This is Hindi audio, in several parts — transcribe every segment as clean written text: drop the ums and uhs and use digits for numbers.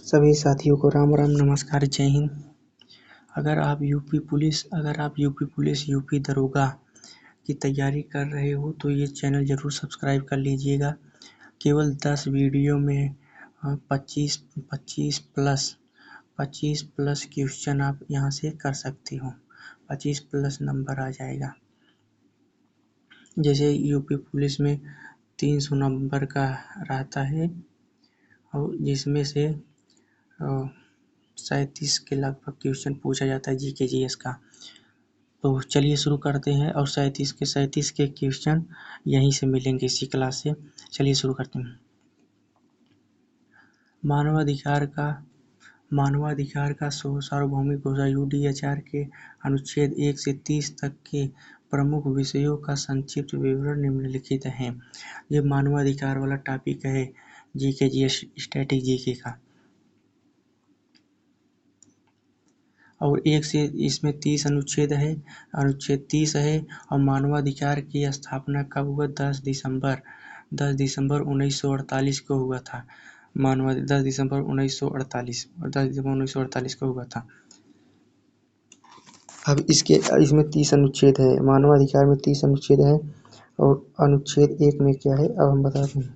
सभी साथियों को राम राम नमस्कार जय हिंद। अगर आप यूपी पुलिस यूपी दरोगा की तैयारी कर रहे हो तो ये चैनल ज़रूर सब्सक्राइब कर लीजिएगा। केवल 10 वीडियो में 25 प्लस क्वेश्चन आप यहाँ से कर सकते हो। 25 प्लस नंबर आ जाएगा। जैसे यूपी पुलिस में 300 नंबर का रहता है और जिसमें से 37 के लगभग क्वेश्चन पूछा जाता है जीके जीएस का। तो चलिए शुरू करते हैं और 37 के क्वेश्चन यहीं से मिलेंगे इसी क्लास से। चलिए शुरू करते हैं। मानवाधिकार का सार्वभौमिक घोषणा यूडीएचआर के अनुच्छेद 1 से 30 तक के प्रमुख विषयों का संक्षिप्त विवरण निम्नलिखित है। ये मानवाधिकार वाला टॉपिक है जीके जीएस स्टैटिक जीके का। और एक से इसमें 30 अनुच्छेद 30 है। और मानवाधिकार की स्थापना कब हुआ? 10 दिसंबर 1948 को हुआ था। 10 दिसंबर 1948 को हुआ था। अब इसमें 30 अनुच्छेद है। मानवाधिकार में 30 अनुच्छेद है और अनुच्छेद 1 में क्या है अब हम बताते हैं।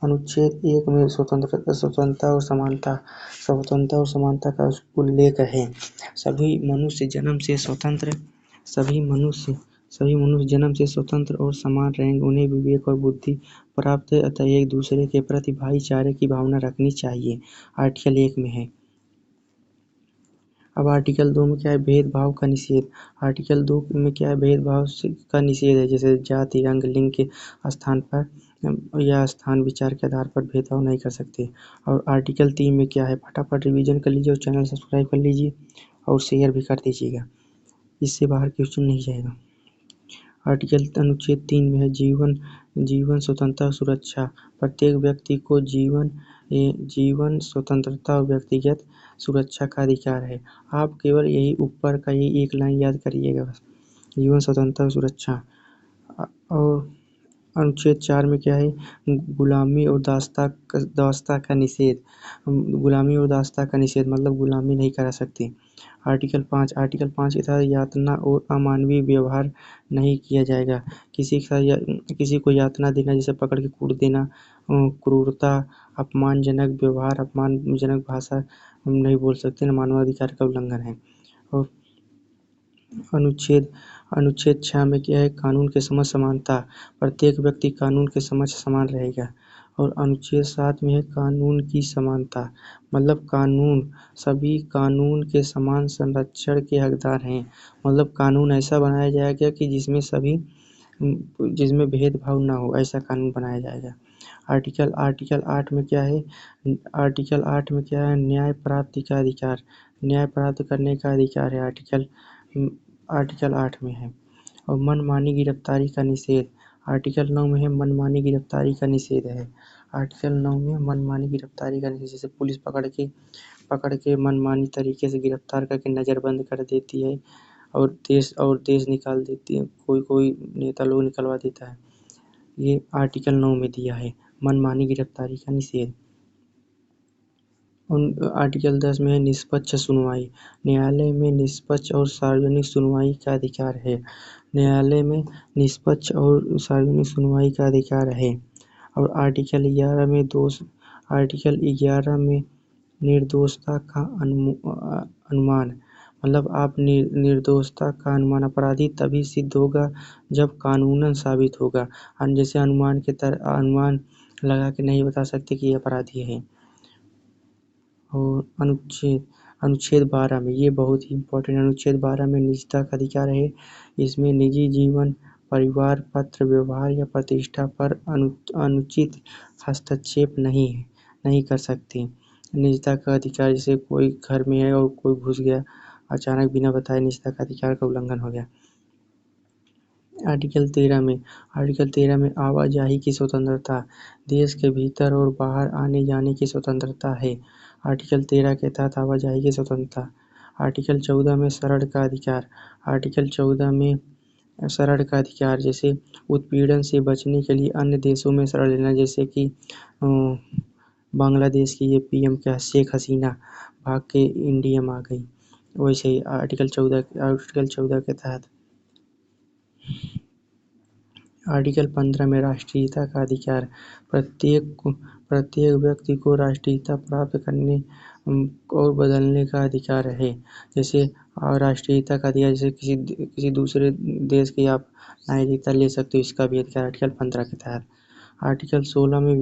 अनुच्छेद 1 में स्वतंत्रता और समानता का उल्लेख है। सभी मनुष्य जन्म से स्वतंत्र और समान रहेंगे। उन्हें विवेक और बुद्धि प्राप्त है, अतः एक दूसरे के प्रति भाईचारे की भावना रखनी चाहिए। आर्टिकल 1 में है। अब आर्टिकल 2 में क्या है? भेदभाव का निषेध। आर्टिकल 2 में क्या है? भेदभाव का निषेध है। जैसे जाति, रंग, लिंग के स्थान पर या स्थान विचार के आधार पर भेदभाव नहीं कर सकते। और आर्टिकल 3 में क्या है? फटाफट रिवीजन कर लीजिए और चैनल सब्सक्राइब कर लीजिए और शेयर भी कर दीजिएगा। इससे बाहर क्वेश्चन नहीं जाएगा। अनुच्छेद 3 में है जीवन स्वतंत्रता और सुरक्षा। प्रत्येक व्यक्ति को जीवन स्वतंत्रता और व्यक्तिगत सुरक्षा का अधिकार है। आप केवल यही ऊपर का यही एक लाइन याद करिएगा बस। जीवन स्वतंत्रता और सुरक्षा। और अनुच्छेद 4 में क्या है? गुलामी और दासता का निषेध। गुलामी और दासता का निषेध मतलब गुलामी नहीं करा सकते। आर्टिकल 5 के तहत यातना और अमानवीय व्यवहार नहीं किया जाएगा। किसी को यातना देना, जैसे पकड़ के कूट देना, क्रूरता, अपमानजनक व्यवहार, अपमानजनक भाषा हम नहीं बोल सकते ना, मानवाधिकार का उल्लंघन है। और अनुच्छेद 6 में क्या है? कानून के समक्ष समानता। प्रत्येक व्यक्ति कानून के समक्ष समान रहेगा। और अनुच्छेद 7 में है कानून की समानता, मतलब सभी कानून के समान संरक्षण के हकदार हैं। मतलब कानून ऐसा बनाया जाएगा कि जिसमें भेदभाव ना हो, ऐसा कानून बनाया जाएगा। आर्टिकल 8 में क्या है? न्याय प्राप्ति का अधिकार। न्याय प्राप्त करने का अधिकार है। आर्टिकल 8 में है। और मनमानी गिरफ्तारी का निषेध। आर्टिकल 9 में है मनमानी गिरफ्तारी का निषेध है। आर्टिकल 9 में मनमानी गिरफ्तारी का निषेध, जैसे पुलिस पकड़ के मनमानी तरीके से गिरफ्तार करके नज़रबंद कर देती है और देश निकाल देती है। कोई नेता लोग निकलवा देता है। ये आर्टिकल 9 में दिया है, मनमानी गिरफ्तारी का निषेध। आर्टिकल 10 में है निष्पक्ष सुनवाई। न्यायालय में निष्पक्ष और सार्वजनिक सुनवाई का अधिकार है। न्यायालय में निष्पक्ष और सार्वजनिक सुनवाई का अधिकार है। और आर्टिकल 11 में निर्दोषता का अनुमान, मतलब आप निर्दोषता का अनुमान, अपराधी तभी सिद्ध होगा जब कानूनन साबित होगा। जैसे अनुमान लगा के नहीं बता सकते कि ये अपराधी है। और अनुच्छेद 12 में, ये बहुत ही इम्पोर्टेंट, अनुच्छेद 12 में निजता का अधिकार है। इसमें निजी जीवन, परिवार, पत्र व्यवहार या प्रतिष्ठा पर अनुचित हस्तक्षेप नहीं कर सकते। निजता का अधिकार, जैसे कोई घर में है और कोई घुस गया अचानक बिना बताए, निजता का अधिकार का उल्लंघन हो गया। आर्टिकल 13 में आवाजाही की स्वतंत्रता। देश के भीतर और बाहर आने जाने की स्वतंत्रता है। आर्टिकल 13 के तहत आवाजाही की स्वतंत्रता। आर्टिकल 14 में शरण का अधिकार। आर्टिकल 14 में शरण का अधिकार, जैसे उत्पीड़न से बचने के लिए अन्य देशों में शरण लेना, जैसे कि बांग्लादेश की ये पीएम क्या शेख हसीना भाग के इंडिया में आ गई। वैसे ही आर्टिकल 14 के तहत आर्टिकल 15 में राष्ट्रीयता का अधिकार। प्रत्येक व्यक्ति को राष्ट्रीयता प्राप्त करने और बदलने का अधिकार है। जैसे राष्ट्रीयता का अधिकार, जैसे किसी दूसरे देश की आप नागरिकता ले सकते हो, इसका भी अधिकार आर्टिकल 15 के तहत। आर्टिकल 16 में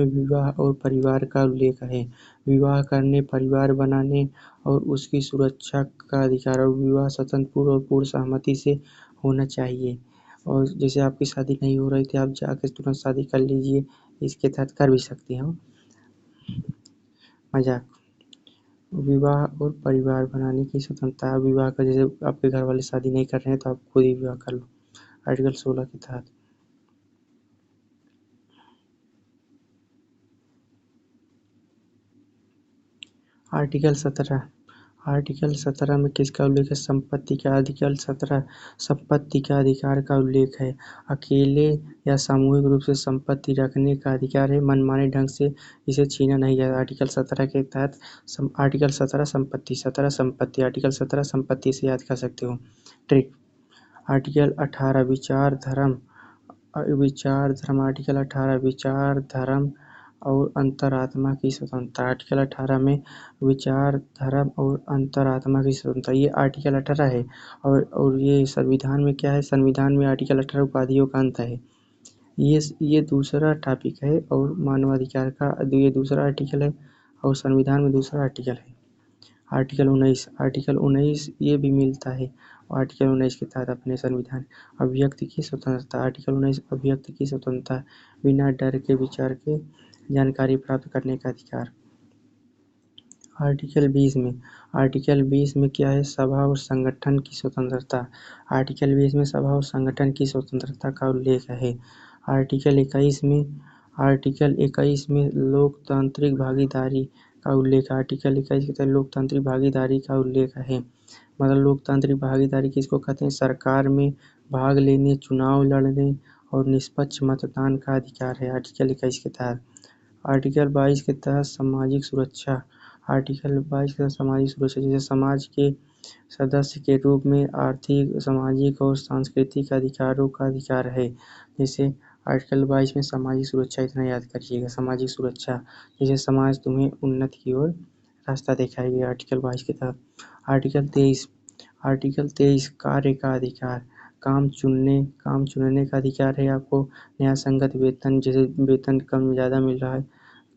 विवाह और परिवार का उल्लेख है। विवाह करने, परिवार बनाने और उसकी सुरक्षा का अधिकार, और विवाह स्वतंत्र और पूर्ण सहमति से होना चाहिए। और जैसे आपकी शादी नहीं हो रही थी, आप जाके तुरंत शादी कर लीजिए, इसके तहत कर भी सकते हो। मजाक। विवाह और परिवार बनाने की स्वतंत्रता। विवाह का, जैसे आपके घर वाले शादी नहीं कर रहे हैं तो आप खुद ही विवाह कर लो, आर्टिकल 16 के तहत। आर्टिकल 17 में किसका उल्लेख है? संपत्ति का। संपत्ति का अधिकार का उल्लेख है। अकेले या सामूहिक रूप से संपत्ति रखने का अधिकार है। मनमाने ढंग से इसे छीना नहीं जाता। आर्टिकल 17 के तहत आर्टिकल 17 संपत्ति आर्टिकल 17 संपत्ति से याद कर सकते हो। ट्रिक। आर्टिकल 18 विचार धर्म आर्टिकल 18 विचार धर्म और अंतरात्मा की स्वतंत्रता। आर्टिकल 18 में विचार धर्म और अंतरात्मा की स्वतंत्रता, ये आर्टिकल 18 है। और ये संविधान में क्या है? संविधान में आर्टिकल 18 उपाधियों का अंत है। ये दूसरा टॉपिक है, और मानवाधिकार का ये दूसरा आर्टिकल है, और संविधान में दूसरा आर्टिकल है। आर्टिकल 19 ये भी मिलता है आर्टिकल 19 के तहत अपने संविधान। अभिव्यक्ति की स्वतंत्रता। आर्टिकल 19 अभिव्यक्ति की स्वतंत्रता, बिना डर के विचार के जानकारी प्राप्त करने का अधिकार। आर्टिकल 20 में क्या है? सभा और संगठन की स्वतंत्रता। आर्टिकल 20 में सभा और संगठन की स्वतंत्रता का उल्लेख है। आर्टिकल 21 में लोकतांत्रिक भागीदारी का उल्लेख। आर्टिकल 21 के तहत लोकतांत्रिक भागीदारी का उल्लेख है। मतलब लोकतांत्रिक भागीदारी किसको कहते हैं? सरकार में भाग लेने, चुनाव लड़ने और निष्पक्ष मतदान का अधिकार है, आर्टिकल 21 के तहत। आर्टिकल 22 के तहत सामाजिक सुरक्षा। जैसे समाज के सदस्य के रूप में आर्थिक, सामाजिक और सांस्कृतिक अधिकारों का अधिकार है। जैसे आर्टिकल 22 में सामाजिक सुरक्षा, इतना याद करिएगा, सामाजिक सुरक्षा, जैसे समाज तुम्हें उन्नति की ओर रास्ता दिखाएगी, आर्टिकल 22 के तहत। आर्टिकल 23 कार्य का अधिकार। काम चुनने का अधिकार है आपको। न्यायसंगत वेतन, जैसे वेतन कम ज़्यादा मिल रहा है,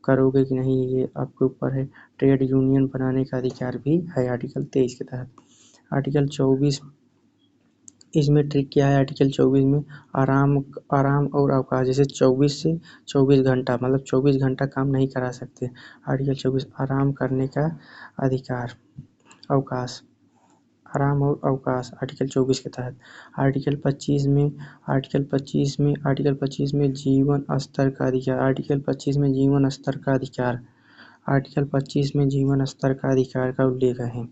करोगे कि नहीं ये आपके ऊपर है। ट्रेड यूनियन बनाने का अधिकार भी है आर्टिकल 23 के तहत। आर्टिकल 24, इसमें ट्रिक क्या है? आर्टिकल 24 में आराम और अवकाश, जैसे 24 से 24 घंटा, मतलब 24 घंटा काम नहीं करा सकते। आर्टिकल 24 आराम करने का अधिकार, अवकाश, आराम और अवकाश, आर्टिकल 24 के तहत। आर्टिकल 25 में जीवन स्तर का अधिकार। आर्टिकल 25 में जीवन स्तर का अधिकार। आर्टिकल 25 में जीवन स्तर का अधिकार का उल्लेख है।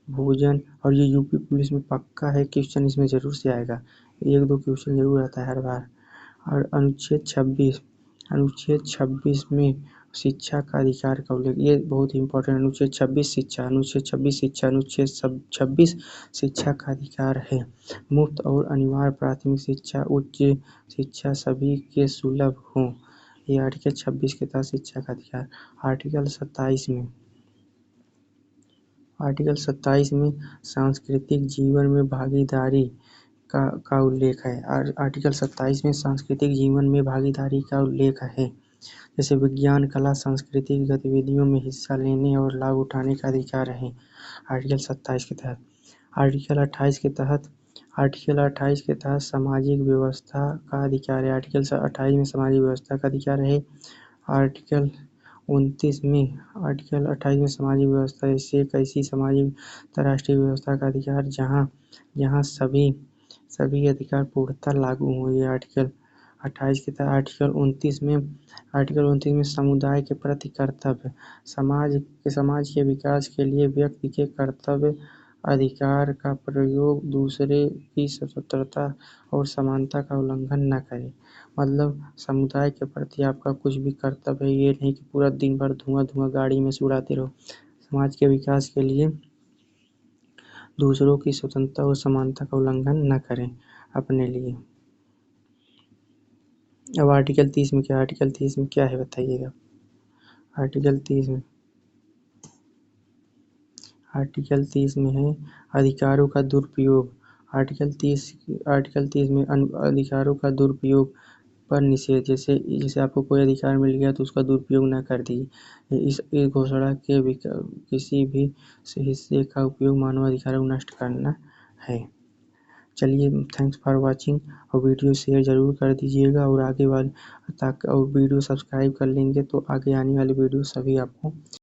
भोजन, और ये यूपी पुलिस में पक्का है, क्वेश्चन इसमें जरूर से आएगा, 1-2 क्वेश्चन जरूर आता है हर बार। और अनुच्छेद 26 में शिक्षा का अधिकार का उल्लेख, ये बहुत ही इंपॉर्टेंट। अनुच्छेद 26 शिक्षा का अधिकार है। मुफ्त और अनिवार्य प्राथमिक शिक्षा, उच्च शिक्षा सभी के सुलभ हो, ये आर्टिकल 26 के तहत शिक्षा का अधिकार। आर्टिकल 27 में सांस्कृतिक जीवन में भागीदारी का उल्लेख है। आर्टिकल 27 में सांस्कृतिक जीवन में भागीदारी का उल्लेख है। जैसे विज्ञान, कला, सांस्कृतिक गतिविधियों में हिस्सा लेने और लाभ उठाने का अधिकार है, आर्टिकल 27 के तहत। आर्टिकल 28 के तहत सामाजिक व्यवस्था का अधिकार है। आर्टिकल 28 में सामाजिक व्यवस्था का अधिकार है। आर्टिकल 29 में सामाजिक व्यवस्था, इससे एक ऐसी सामाजिक अंतर्राष्ट्रीय व्यवस्था का अधिकार जहाँ सभी अधिकार पूर्णतः लागू हों, ये आर्टिकल 28 के तहत। आर्टिकल 29 में समुदाय के प्रति कर्तव्य, समाज के विकास के लिए व्यक्ति के कर्तव्य अधिकार का प्रयोग दूसरे की स्वतंत्रता और समानता का उल्लंघन न करें। मतलब समुदाय के प्रति आपका कुछ भी कर्तव्य है, ये नहीं कि पूरा दिन भर धुआं गाड़ी में से उड़ाते रहो। समाज के विकास के लिए दूसरों की स्वतंत्रता और समानता का उल्लंघन न करें अपने लिए। अब आर्टिकल 30 में क्या है बताइएगा। आर्टिकल 30 में है अधिकारों का दुरुपयोग। आर्टिकल 30 में अधिकारों का दुरुपयोग पर निषेध। जैसे आपको कोई अधिकार मिल गया तो उसका दुरुपयोग न कर दीजिए। इस घोषणा के किसी भी हिस्से का उपयोग मानवाधिकारों को नष्ट करना है। चलिए, थैंक्स फॉर वॉचिंग, और वीडियो शेयर ज़रूर कर दीजिएगा और वीडियो सब्सक्राइब कर लेंगे तो आगे आने वाले वीडियो सभी आपको